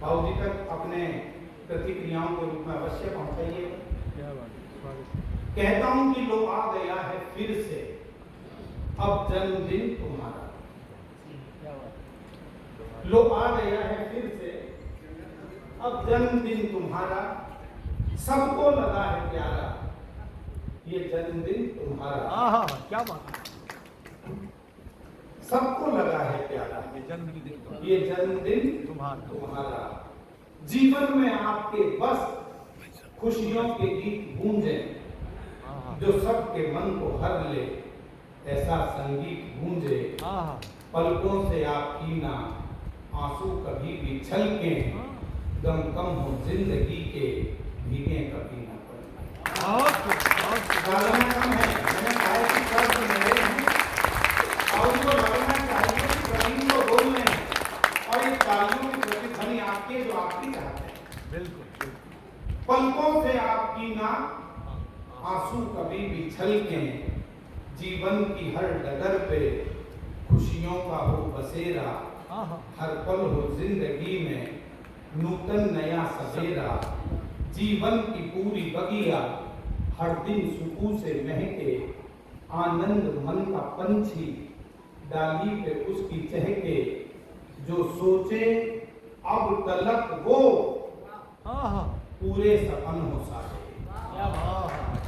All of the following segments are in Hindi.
भाव जी तक अपने प्रतिक्रियाओं के रूप में अवश्य पहुंचाइए। कहता हूं कि लो आ गया है फिर से अब जन्मदिन तुम्हारा, लो आ गया है फिर से अब जन्मदिन तुम्हारा, सबको लगा है प्यारा ये जन्मदिन तुम्हारा। क्या बात है, सबको लगा है प्यारा ये जन्मदिन तुम्हारा। जीवन में आपके बस खुशियों के गीत गूंजे, जो सबके मन को हर ले ऐसा संगीत गूंजे। पलकों से आपकी ना आंसू कभी भी छलके, गम कम हो जिंदगी के भीगे कभी ना पड़े। कम है, मैंने कहा कि शब्द मेरे हैं और उनको लगना चाहिए कि कभी को बोल रहे हैं और इस तालियों की प्रतिध्वनि आपके जो आपकी चाहते हैं। बिल्कुल। पलकों से आपकी ना आंसू कभी भी छलके, जीवन की हर डगर पे खुशियों का हो बसेरा, हर पल हो जिंदगी में नूतन नया सवेरा। जीवन की पूरी बगिया हर दिन सुकून से महके, आनंद मन का पंछी डाली पे उसकी चहके। जो सोचे अब तलक वो पूरे सपन हो सारे।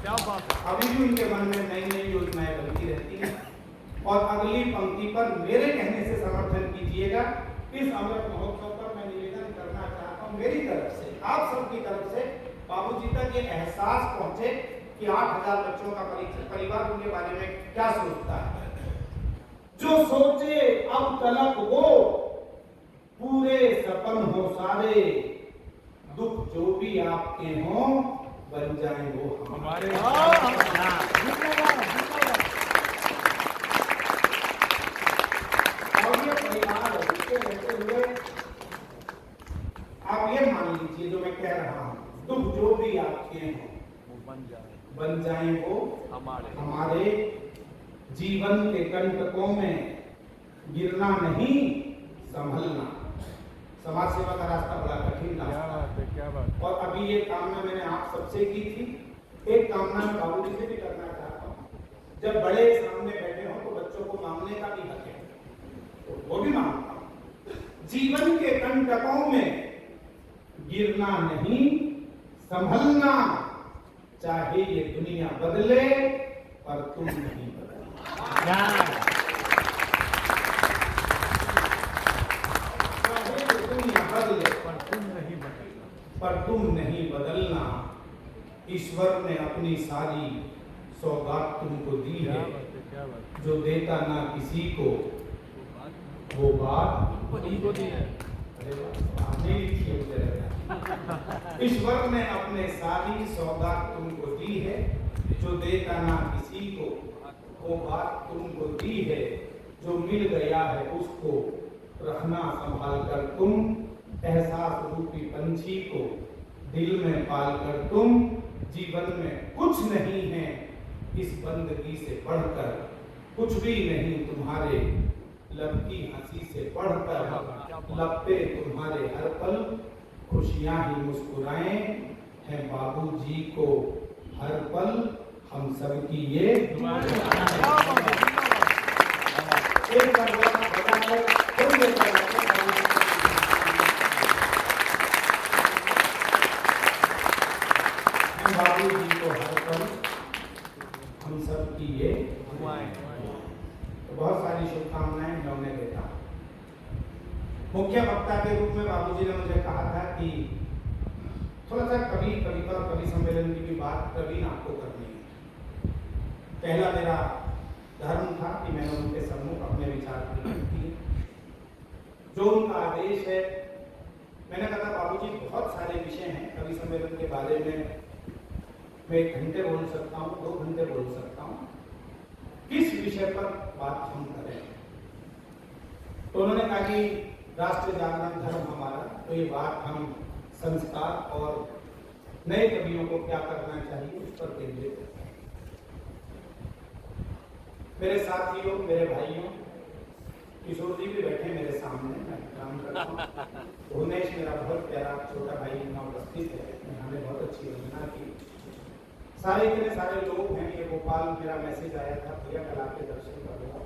क्या बात है। अभी भी उनके मन में नई नई योजनाएं बनती रहती हैं और अगली पंक्ति पर मेरे कहने से समर्थन कीजिएगा। इस अमृत महोत्सव पर मैं निवेदन करना चाहता हूँ मेरी तरफ से, आप सबकी तरफ से, बाबूजी तक ये एहसास पहुंचे कि 8000 बच्चों का परिवार उनके बारे में क्या सोचता है। जो सोचे अब तलक वो पूरे सपन हो सारे, दुख जो भी आपके हों बन जाए वो हमारे। और ये परिवार रहते हुए आप ये मान लीजिए जो मैं कह रहा हूं, दुख जो भी आपके हों बन जाए वो हमारे। जीवन के कंटकों में गिरना नहीं संभलना। समाज सेवा का रास्ता बड़ा कठिन रास्ता है और अभी ये कामना मैंने आप सबसे की थी, एक कामना मैं बाबूजी से भी करना चाहता हूँ। जब बड़े सामने बैठे हो तो बच्चों को मांगने का भी हक है, तो वो भी मांगता हूँ। जीवन के कंटकों में गिरना नहीं संभलना, चाहे ये दुनिया बदले पर तुम नहीं बदलना। पर तुम नहीं बदलना। ईश्वर ने अपनी सारी सौगात तुमको दी है, जो देता ना किसी को वो बात उनको दी है। ईश्वर ने अपने सारी सौगात तुमको दी है, जो देता ना किसी को वो बात तुमको दी है। जो मिल गया है उसको रखना संभाल कर तुम, एहसास रूपी पंछी को दिल में पाल कर तुम। जीवन में कुछ नहीं है इस बंदगी से बढ़कर, कुछ भी नहीं तुम्हारे लब की हंसी से बढ़कर। लब पे तुम्हारे हर पल खुशियां ही मुस्कुराएं हैं बाबूजी को हर पल हम सब की ये बाबूजी को हर पल हम सब की ये तो बहुत सारी शुभकामनाएं मैं उन्हें देता हूँ। मुख्य वक्ता के रूप में बाबूजी ने मुझे कहा था कि थोड़ा सा कवि कविता और कवि सम्मेलन की भी बात प्रवीण आपको करनी है। पहला मेरा धर्म था कि मैंने उनके सम्मुख अपने विचार प्रकट किए, जो उनका आदेश है। मैंने कहा बाबूजी बहुत सारे विषय हैं कवि सम्मेलन के बारे में, मैं 1 घंटे बोल सकता हूँ, 2 घंटे बोल सकता हूँ, किस विषय पर बात हम करें। तो उन्होंने कहा कि राष्ट्र जागरण धर्म हमारा, तो ये बात हम संस्कार और नए कवियों को क्या करना चाहिए उस पर केंद्रित करते हैं। मेरे साथियों, मेरे भाइयों, किशोर जी भी बैठे मेरे सामने, मैं काम करता हूँ। भुवनेश मेरा बहुत प्यारा छोटा भाई यहाँ उपस्थित है, हमने बहुत अच्छी योजना की। सारे इतने सारे लोग हैं। ये भोपाल मेरा मैसेज आया था, भैया कल आपके दर्शन करूँगा।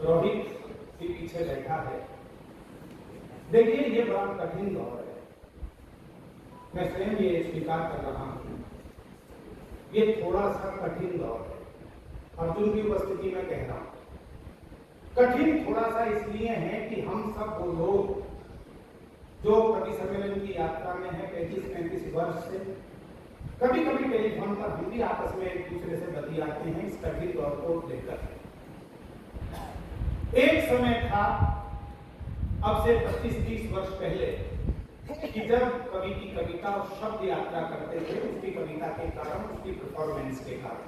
रोहित भी पीछे बैठा है। देखिए ये बड़ा कठिन दौर है, मैं स्वयं ये स्वीकार कर रहा हूँ। ये थोड़ा सा कठिन दौर है। अर्जुन की उपस्थिति में कह रहा हूँ कठिन थोड़ा सा इसलिए है कि हम सब वो लोग जो कवि सम्मेलन की यात्रा में है 35-35 वर्ष से, कभी कभी टेलीफोन पर हम भी आपस में एक दूसरे से बतियाते हैं इस कठिन दौर को लेकर। एक समय था अब से 25-30 वर्ष पहले कि जब कवि की कविता और शब्द यात्रा करते थे, उसकी कविता के कारण, उसकी परफॉर्मेंस के कारण।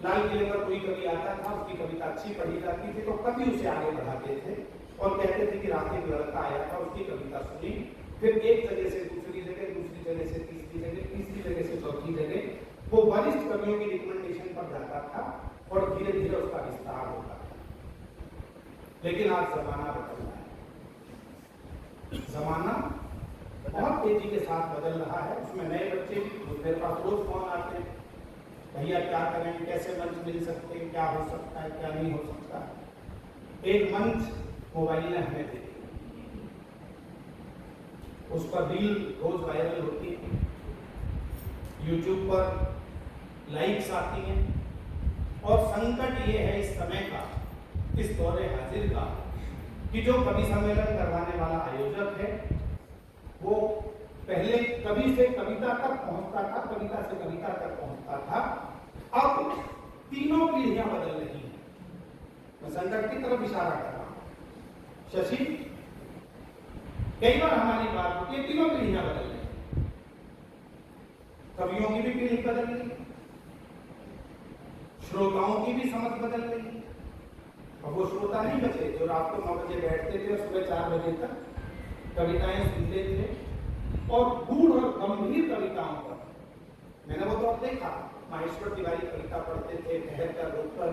लाल किले पर कोई कवि आता था, उसकी कविता अच्छी पढ़ी जाती थी तो कवि उसे आगे बढ़ाते थे और कहते थे कि रात एक लड़का आया था, उसकी कविता सुनी, फिर एक जगह से दूसरी जगह, दूसरी जगह से तीसरी जगह, तीसरी जगह से चौथी जगह वो वरिष्ठ कवियों की रिकमेंडेशन पर जाता था और धीरे धीरे उसका विस्तार होता था। लेकिन आज जमाना बदल रहा है, जमाना बहुत तेजी के साथ बदल रहा है। उसमें नए बच्चे भी, मेरे पास रोज फोन आते हैं, भैया क्या करें, कैसे मंच मिल सकते हैं, क्या हो सकता है, क्या नहीं हो सकता। एक मंच मोबाइल ने हमें दे दी, उस पर रील रोज वायरल होती है, यूट्यूब पर लाइक्स आती हैं। और संकट ये है इस समय का, इस दौरे हाजिर का, कि जो कवि सम्मेलन करवाने वाला आयोजक है वो पहले कवि से कविता तक पहुंचता था, कविता से कविता तक पहुंचता था। अब तीनों पीढ़ियां बदल रही हैं। मैं संकट की तरफ इशारा कर रहा हूं। शशि, कई बार हमारी बात होती है, तीनों पीढ़ियां बदल रही हैं। कवियों की भी पीढ़ी बदल रही है, श्रोताओं की भी समझ बदल रही है। अब वो श्रोता नहीं बचे जो रात को 9 बजे बैठते थे और सुबह 4 बजे तक कविताएं सुनते थे और गूढ़ और गंभीर कविताओं पर। मैंने वो दौर देखा, माहेश्वर तिवारी कविता पढ़ते थे, ठहर कर रोक कर।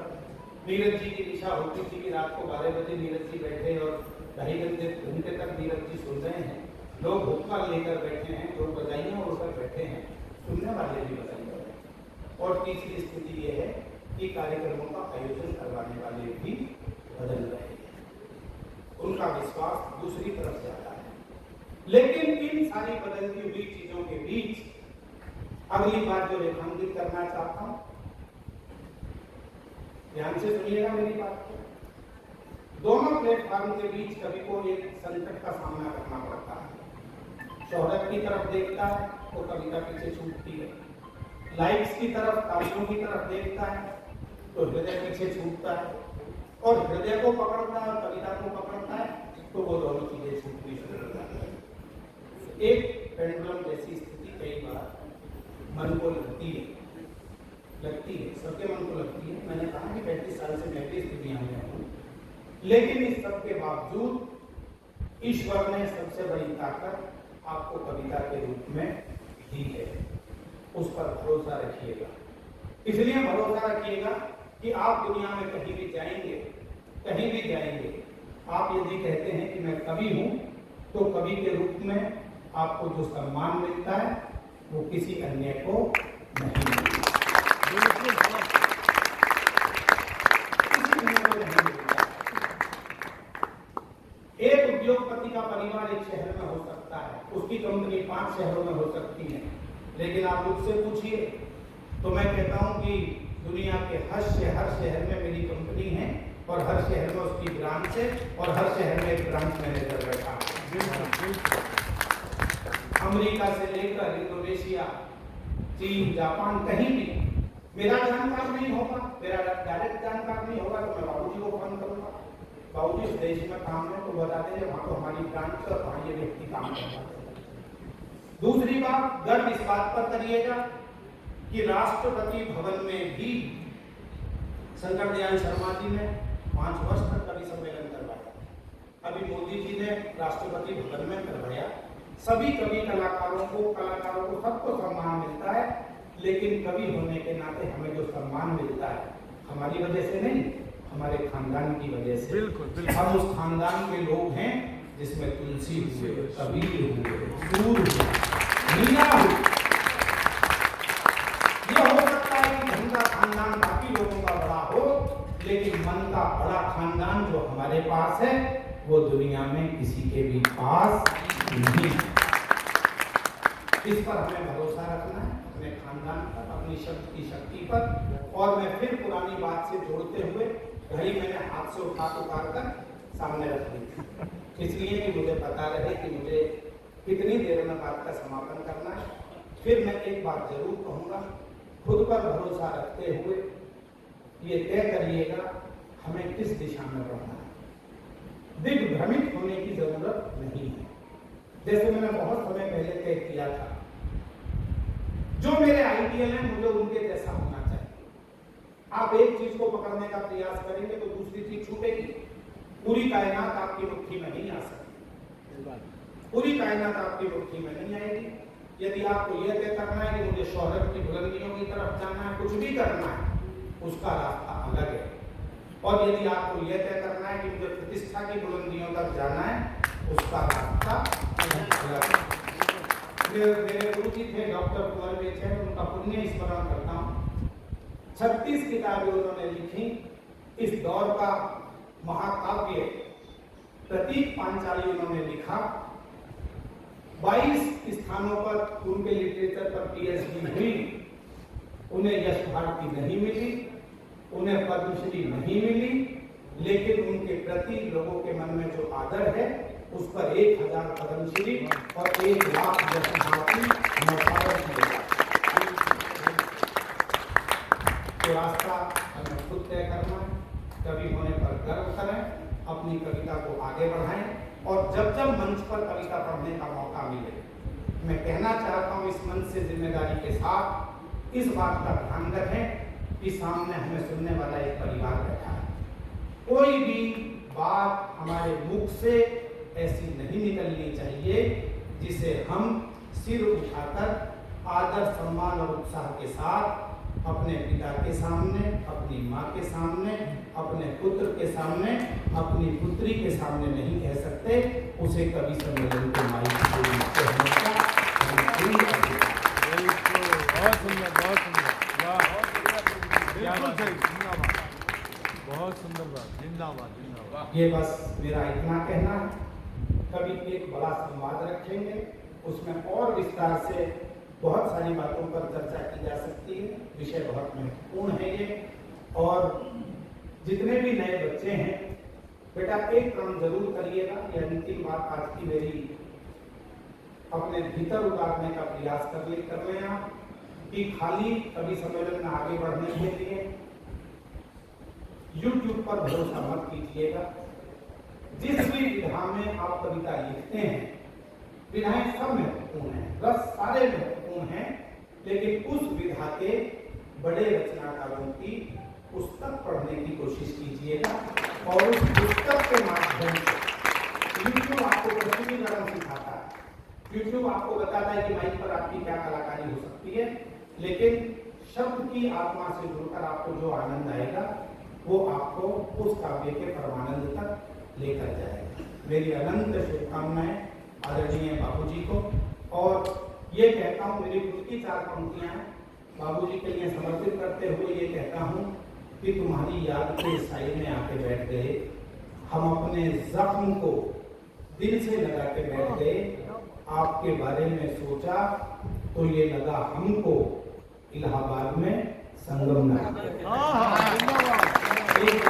नीरज जी की दिशा होती थी कि रात को 12 बजे नीरज जी बैठे और 2.5 घंटे तक नीरज जी सुन रहे हैं। लोग हुक्का लेकर बैठे हैं, लोग बजाइयां उड़कर बैठे हैं, सुनने वाले भी बजाइयां रहे हैं। और तीसरी स्थिति ये है कि कार्यक्रमों का आयोजन करवाने वाले भी बदल रहे हैं, उनका विश्वास दूसरी तरफ जाता है। लेकिन इन सारी बदलती हुई चीजों के बीच अगली बात जो रेखांकित करना चाहता हूं, ध्यान से सुनिएगा मेरी बात को। दोनों प्लेटफॉर्म के बीच कवि को एक संकट का सामना करना पड़ता है। शोहरत की तरफ देखता है तो कविता पीछे छूटती है, लाइक्स की तरफ, तालियों की तरफ देखता है तो हृदय पीछे छूटता है, और हृदय को पकड़ता है और कविता को पकड़ता है तो वो दोनों चीजें छूटनी शुरू हो जाती है। एक पेंडुलम जैसी स्थिति कई बार मन को लगती है, सबके मन को लगती है। मैंने कहा कि 35 साल से मैं भी इस दुनिया में हूँ, लेकिन इस सब के बावजूद ईश्वर ने सबसे बड़ी ताकत आपको कविता के रूप में दी है, उस पर भरोसा रखिएगा। इसलिए भरोसा रखिएगा कि आप दुनिया में कहीं भी जाएंगे, आप यदि कहते हैं कि मैं कवि हूं, तो कवि के रूप में आपको जो सम्मान मिलता है वो किसी अन्य को नहीं मिलता। एक उद्योगपति का परिवार एक शहर में हो सकता है, उसकी कंपनी 5 शहरों में हो सकती है, लेकिन आप मुझसे पूछिए तो मैं कहता हूं कि दुनिया के हर शहर में मेरी कंपनी है और हर शहर में उसकी ब्रांच है और हर शहर में एक ब्रांच मैनेजर बैठा है। अमेरिका से लेकर इंडोनेशिया, चीन, जापान, कहीं भी मेरा जानकार नहीं होगा, मेरा डायरेक्ट जानकार नहीं होगा तो मैं बाबूजी को फोन करूंगा, बाबूजी इस देश में काम है तो बता देंगे वहां तो हमारी ब्रांच और वहां ये व्यक्ति काम करता है। दूसरी बात, गर्व इस बात पर करिएगा कि राष्ट्रपति भवन में भी शंकर दयाल शर्मा जी ने 5 वर्ष तक कवि सम्मेलन करवाया। अभी मोदी जी ने राष्ट्रपति भवन में करवाया। सभी कवि कलाकारों को सबको सम्मान मिलता है, लेकिन कवि होने के नाते हमें जो सम्मान मिलता है हमारी वजह से नहीं, हमारे खानदान की वजह से। बिल्कुल। हम उस खानदान के लोग हैं जिसमें तुलसी हुए, कबीर हुए, सूर हुए, मीरा हुई। यह हो सकता है कि धन का खानदान बाकी लोगों का बड़ा हो, लेकिन मन का बड़ा खानदान जो हमारे पास है वो दुनिया में किसी के भी पास नहीं है। इस पर हमें भरोसा रखना है, अपने खानदान पर, अपनी शब्द की शक्ति पर। और मैं फिर पुरानी बात से जोड़ते हुए घड़ी मैंने हाथ से उठाकर सामने रख दी थी, इसलिए कि मुझे पता रहे कि मुझे कितनी देर में बात का समापन करना है। फिर मैं एक बात जरूर कहूँगा, खुद पर भरोसा रखते हुए ये तय करिएगा हमें किस दिशा में बढ़ना है। दिग्भ्रमित होने की जरूरत नहीं है। जैसे मैंने बहुत समय पहले तय किया था, जो मेरे आइडियल हैं मुझे उनके जैसा होना चाहिए। आप एक चीज को पकड़ने का प्रयास करेंगे तो दूसरी चीज छूटेगी। पूरी कायनात आपकी मुट्ठी में नहीं आ सकती, पूरी कायनात आपकी मुट्ठी में नहीं आएगी। यदि आपको यह तय करना है कि मुझे शोहरत की बुलंदियों की तरफ जाना है, कुछ भी करना है, उसका रास्ता अलग है। और यदि आपको यह तय करना है कि मुझे प्रतिष्ठा की बुलंदियों तक जाना है, उसका रास्ता अलग है। मेरे गुरु जी थे डॉक्टर कुंवर बेचैन, उनका पुण्य स्मरण करता हूँ। 36 किताबें उन्होंने लिखी। इस दौर का महाकाव्य प्रतीक पांचाली उन्होंने लिखा। 22 स्थानों पर उनके लिटरेचर पर पीएचडी हुई। उन्हें यश भारती नहीं मिली, उन्हें पद्मश्री नहीं मिली, लेकिन उनके प्रति लोगों के मन में जो आदर है उस पर 1000 पद्मश्री और 1 लाख यश भारती तो रास्ता हमें खुद तय करना है। कवि होने पर गर्व करें, अपनी कविता को आगे बढ़ाएं और जब जब मंच पर कविता पढ़ने का मौका मिले, मैं कहना चाहता हूँ इस मंच से जिम्मेदारी के साथ इस बात का ध्यान रखें कि सामने हमें सुनने वाला एक परिवार बैठा है। कोई भी बात हमारे मुख से ऐसी नहीं निकलनी चाहिए जिसे हम सिर उठाकर आदर, सम्मान और उत्साह के साथ अपने पिता के सामने, अपनी माँ के सामने, अपने पुत्र के सामने, अपनी पुत्री के सामने नहीं कह सकते। उसे कवि सम्मेलन के माइक से बहुत सुंदर बात, जिंदाबाद जिंदाबाद। ये बस मेरा इतना कहना है। कभी एक बड़ा संवाद रखेंगे, उसमें और विस्तार से बहुत सारी बातों पर चर्चा की जा सकती है। विषय बहुत महत्वपूर्ण है ये। और जितने भी नए बच्चे हैं, बेटा एक काम जरूर करिएगा। यह अंतिम बात आज की मेरी अपने भीतर उतारने का प्रयास कर लें आप कि खाली कवि सम्मेलन में आगे बढ़ने के लिए YouTube पर भरोसा मत कीजिएगा। जिस भी विधा में आप कविता लिखते हैं, विधाएं सब महत्वपूर्ण हैं, रस सारे महत्वपूर्ण हैं, लेकिन उस विधा के बड़े रचनाकारों की पुस्तक पढ़ने की कोशिश कीजिएगा। और उस पुस्तक के माध्यम से YouTube आपको प्रस्तुतिकरण सिखाता है। YouTube आपको बताता है कि माइक पर आपकी क्या कलाकारी हो सकती है, लेकिन शब्द की आत्मा से जुड़कर आपको जो आनंद आएगा वो आपको उस काव्य के परमानंद तक लेकर जाएगा। मेरी अनंत शुभकामनाएं आदरणीय बाबूजी को। और ये कहता हूँ, मेरी खुद की 4 पंक्तियां हैं, बाबूजी के लिए समर्पित करते हुए ये कहता हूँ कि तुम्हारी याद के साए में आके बैठ गए, हम अपने जख्म को दिल से लगा के बैठ गए। आपके बारे में सोचा तो ये लगा हमको इलाहाबाद में संगम ना। जिंदाबाद। एक